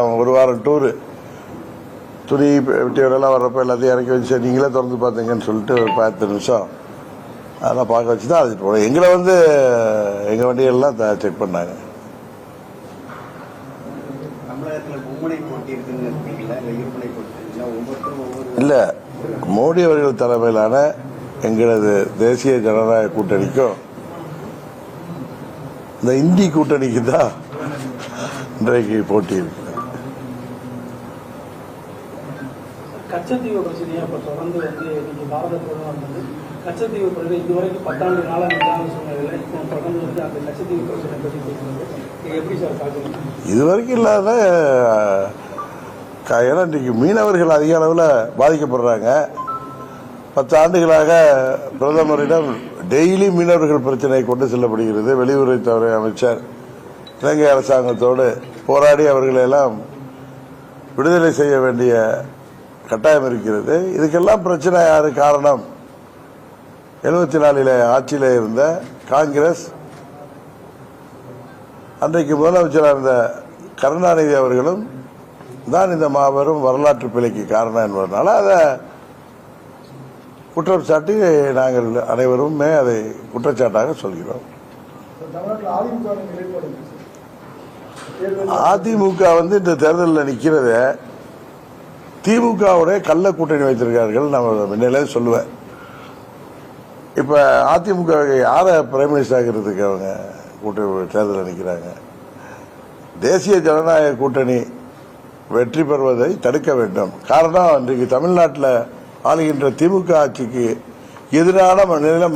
ஒரு வாரம் டூரு துணி வெட்டியோடலாம் வர்றப்போ எல்லாத்தையும் இறக்கி வச்சு நீங்களே திறந்து பார்த்தீங்கன்னு சொல்லிட்டு ஒரு 10 நிமிஷம் அதெல்லாம் பார்க்க வச்சு தான் அழைச்சிட்டு போனோம். எங்களை எங்கள் வண்டியெல்லாம் செக் பண்ணாங்க. இல்லை, மோடி அவர்கள் தலைமையிலான எங்களது தேசிய ஜனநாயக கூட்டணிக்கும் இந்த இந்தி கூட்டணிக்கு தான் இன்றைக்கு போட்டி இருக்கு. கச்சத்தீவு பிரச்சனையை இப்போ தொடர்ந்து இன்னைக்கு பாரத பிரதமர் கச்சத்தீவு பிரச்சனை இதுவரைக்கும் 10 ஆண்டு காலம் நிதான சூழ்நிலையில் இப்போ தொடர்ந்து அந்த கச்சத்தீவு பிரச்சனை பற்றி பேசுகிறது எப்படி சார் பார்க்குறீங்க? இதுவரைக்கும் இல்லாத ஏன்னா இன்றைக்கு மீனவர்கள் அதிக அளவில் பாதிக்கப்படுறாங்க. 10 ஆண்டுகளாக பிரதமரிடம் டெய்லி மீனவர்கள் பிரச்சனை கொண்டு செல்லப்படுகிறது. வெளியுறவுத்துறை அமைச்சர் இலங்கை அரசாங்கத்தோடு போராடி அவர்களெல்லாம் விடுதலை செய்ய வேண்டிய கட்டாயம் இருக்கிறது. இதுக்கெல்லாம் பிரச்சனை யாரு காரணம்? 74 ஆட்சியில் இருந்த காங்கிரஸ், அன்றைக்கு முதலமைச்சராக இருந்த கருணாநிதி அவர்களும் தான் இந்த மாபெரும் வரலாற்று பிழைக்கு காரணம் என்பதனால அதை குற்றம் சாட்டி நாங்கள் அனைவருமே அதை குற்றச்சாட்டாக சொல்கிறோம். அதிமுக இந்த தேர்தலில் நிற்கிறது திமுகவுடைய கள்ள கூட்டணி வைத்திருக்கார்கள். நம்ம முன்னிலே சொல்லுவேன். இப்ப அதிமுக யாரை பிரைம் மினிஸ்டர் ஆகிறதுக்கு அவங்க கூட்டணி தேர்தலில் நிற்கிறாங்க? தேசிய ஜனநாயக கூட்டணி வெற்றி பெறுவதை தடுக்க வேண்டும். காரணம், இன்றைக்கு தமிழ்நாட்டில் ஆளுகின்ற திமுக ஆட்சிக்கு எதிரான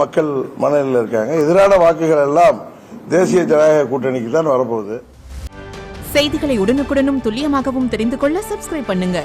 மக்கள் மனநிலையில் இருக்காங்க. எதிரான வாக்குகள் எல்லாம் தேசிய ஜனநாயக கூட்டணிக்கு தான் வரப்போகுது. செய்திகளை உடனுக்குடனும் துல்லியமாகவும் தெரிந்து கொள்ள சப்ஸ்கிரைப் பண்ணுங்க.